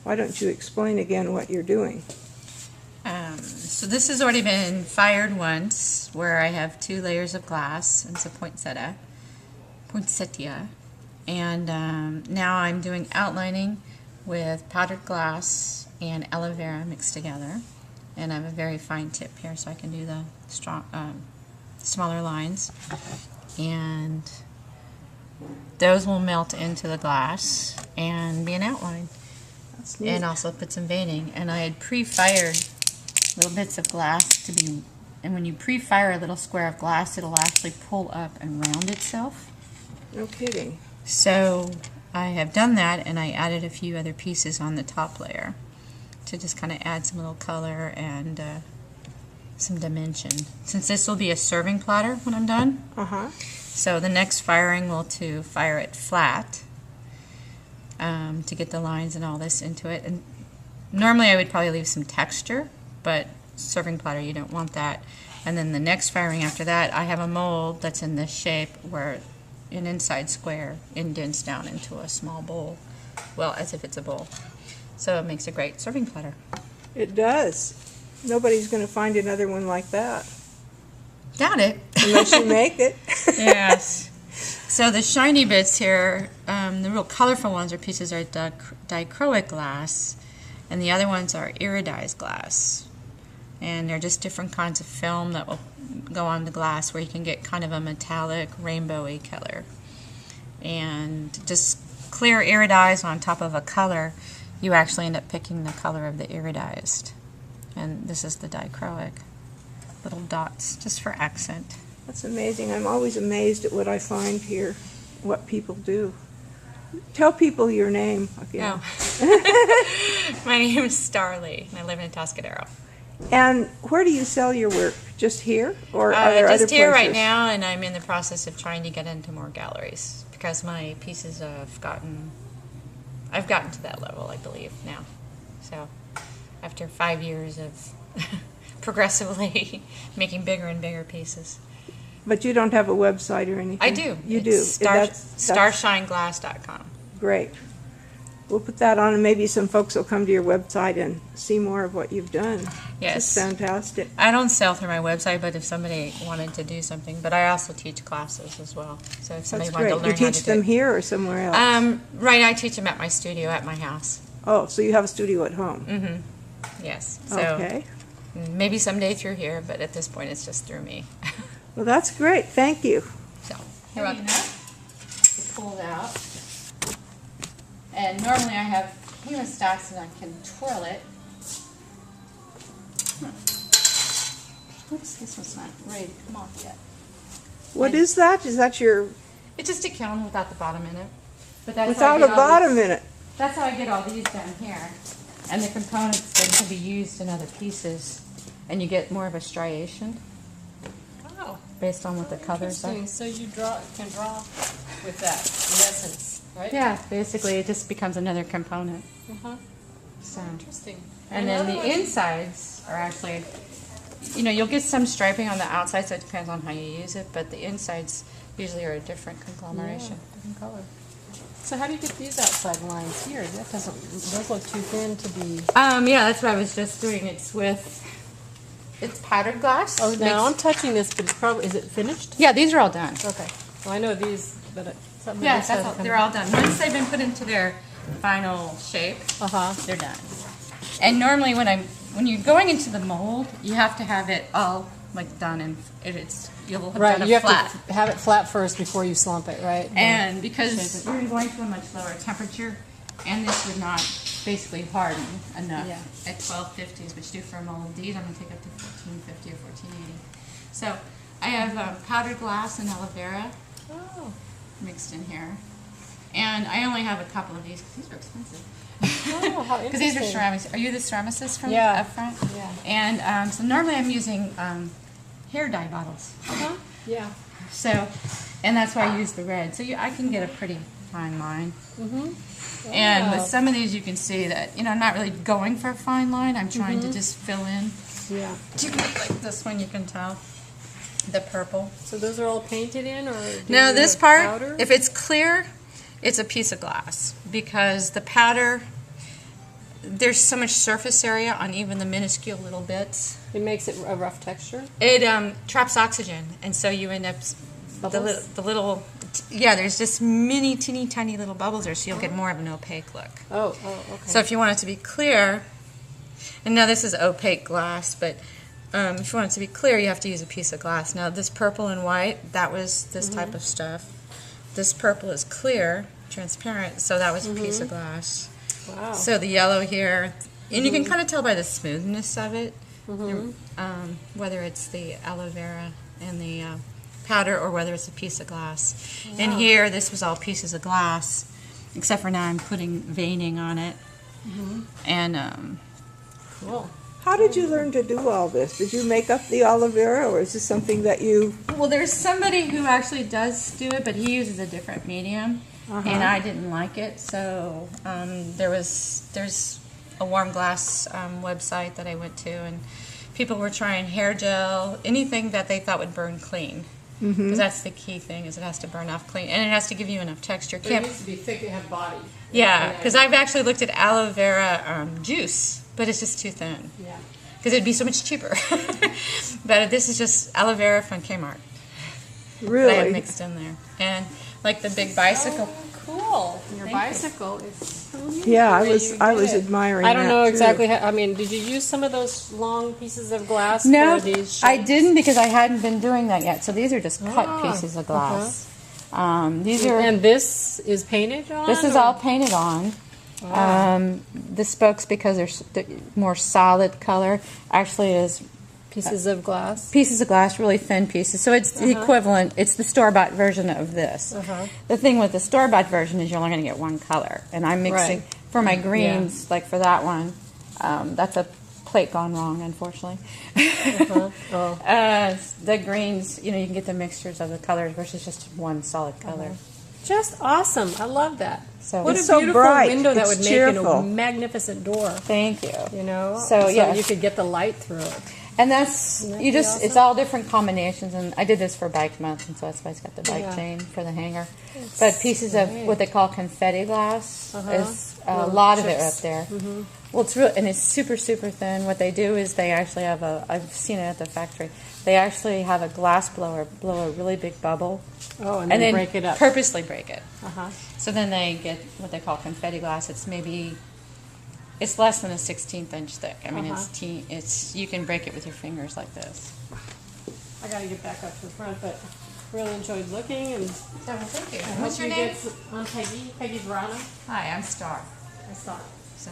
Why don't you explain again what you're doing? So this has already been fired once, where I have 2 layers of glass, and it's a poinsettia, and now I'm doing outlining with powdered glass and aloe vera mixed together, and I have a very fine tip here so I can do the smaller lines, and those will melt into the glass and be an outline. That's neat. And also put some veining, and I had pre-fired little bits of glass to be, and when you pre-fire a little square of glass, it'll actually pull up and round itself. No kidding. So I have done that, and I added a few other pieces on the top layer to just kind of add some little color and some dimension. Since this will be a serving platter when I'm done, so the next firing will to fire it flat to get the lines and all this into it. And normally I would probably leave some texture, but serving platter, you don't want that. And then the next firing after that, I have a mold that's in this shape where an inside square indents down into a small bowl, well, as if it's a bowl. So it makes a great serving platter. It does. Nobody's going to find another one like that. Doubt it. Unless you make it. Yes. So the shiny bits here, the real colorful ones are pieces are dichroic glass, and the other ones are iridized glass. And they're just different kinds of film that will go on the glass where you can get kind of a metallic, rainbowy color. And just clear iridized on top of a color, you actually end up picking the color of the iridized. And this is the dichroic. Little dots, just for accent. That's amazing. I'm always amazed at what I find here, what people do. Tell people your name again. Oh. My name is Starr Lee, and I live in Atascadero. And where do you sell your work? Just here, or are there other just here places? right now, and I'm in the process of trying to get into more galleries because my pieces have I've gotten to that level, I believe, now. So after 5 years of progressively making bigger and bigger pieces. But you don't have a website or anything? I do. You it's do? Starshineglass.com. Great. We'll put that on, and maybe some folks will come to your website and see more of what you've done. Yes. It's fantastic. I don't sell through my website, but if somebody wanted to do something, but I also teach classes as well. So if somebody That's wanted to great. learn You how teach to them do here or somewhere else? Right, I teach them at my studio at my house. Oh, so you have a studio at home? Mm-hmm. Yes. So Okay. maybe someday through here, but at this point it's just through me. Well, that's great. Thank you. So you're welcome. To pull it out. And normally I have hemostacks and I can twirl it. Oops, this one's not ready to come off yet. What is that? Is that your... It's just a kiln without the bottom in it. But that's Without a bottom in it? That's how I get all these down here. And the components then can be used in other pieces. And you get more of a striation. Oh. Based on what the colors are. Interesting. So you can draw with that, in essence, right? Yeah, basically it just becomes another component. So Interesting. and then the insides are actually, you'll get some striping on the outside, so it depends on how you use it, but the insides usually are a different conglomeration, different color. So how do you get these outside lines here? That doesn't, those look too thin to be... Yeah, that's what I was just doing. It's powdered glass. Oh, now I'm touching this, but probably, is it finished? Yeah, these are all done. Okay. Well, I know these, but something Yeah, else that's hasn't all, they're all done. Once they've been put into their final shape, Uh-huh. they're done. And normally when you're going into the mold, you have to have it all like done, and you'll have Right, done you it have flat. to have it flat first before you slump it, right? And because you're going to a much lower temperature, and this would not basically harden enough at 1250s, which do for a mold. These I'm going to take up to 1450 or 1480. So I have powdered glass and aloe vera mixed in here. And I only have a couple of these because these are expensive. Oh, how Because these are interesting. ceramics. Are you the ceramicist from Yeah. up front? Yeah. And so normally I'm using hair dye bottles. Yeah. So, and that's why I use the red. So I can get a pretty fine line. And with some of these you can see that, I'm not really going for a fine line. I'm trying to just fill in. Yeah. Like this one you can tell. The purple. So those are all painted in, or do No, you this have part, powder? if it's clear, it's a piece of glass. Because the powder, there's so much surface area on even the minuscule little bits. It makes it a rough texture. It traps oxygen, and so you end up Bubbles? the little. Yeah, there's just mini, teeny, tiny little bubbles there, so you'll get more of an opaque look. Oh, okay. So if you want it to be clear, and now this is opaque glass, but if you want it to be clear, you have to use a piece of glass. Now this purple and white, that was this type of stuff. This purple is clear, transparent, so that was a piece of glass. Wow. So the yellow here, and you can kind of tell by the smoothness of it, whether it's the aloe vera and the powder or whether it's a piece of glass. And here, this was all pieces of glass, except for now I'm putting veining on it. And Cool. How did you learn to do all this? Did you make up the aloe vera, or is this something that you... well, there's somebody who actually does do it, but he uses a different medium, and I didn't like it. So there's a warm glass website that I went to, and people were trying hair gel, anything that they thought would burn clean. Because that's the key thing, is it has to burn off clean, and it has to give you enough texture. But it needs to be thick and have body. Yeah, because I've actually looked at aloe vera juice, but it's just too thin. Yeah. Because it'd be so much cheaper. But this is just aloe vera from Kmart. That I have Really? mixed in there. And like the big bicycle. Cool. Your Thank you. bicycle is so neat. Yeah, the way you I did was it. admiring I don't that, know too. exactly how, I mean, did you use some of those long pieces of glass No, for these I shapes? didn't, because I hadn't been doing that yet. So these are just cut Ah, pieces of glass. These are. And this is painted on? This is or- all painted on. The spokes, because they're more solid color, actually is Pieces of glass? pieces of glass, really thin pieces. So it's the equivalent, it's the store-bought version of this. The thing with the store-bought version is you're only going to get one color. And I'm mixing, Right. for my greens, like for that one, that's a plate gone wrong, unfortunately. Oh. The greens, you can get the mixtures of the colors versus just one solid color. Just awesome. I love that. So What a It's so beautiful bright. window that It's would make in cheerful. a magnificent door. Thank you. You know? So, yeah. you could get the light through it. And that's, that you be just, it's awesome? all different combinations, and I did this for bike month, and so that's why it's got the bike Yeah. chain for the hanger. But pieces of what they call confetti glass is a Little lot of it chips. up there. Well, it's real, and it's super, super thin. What they do is they actually have I've seen it at the factory, they actually have a glass blower blow a really big bubble, Oh, and and then then break it up. purposely break it. Uh-huh. So then they get what they call confetti glass. It's less than a 16th inch thick. I mean, it's you can break it with your fingers like this. I got to get back up to the front, but really enjoyed looking. And Thank you. I What's hope your you name? get on Peggy Verano. Hi, I'm Starr. I saw it. So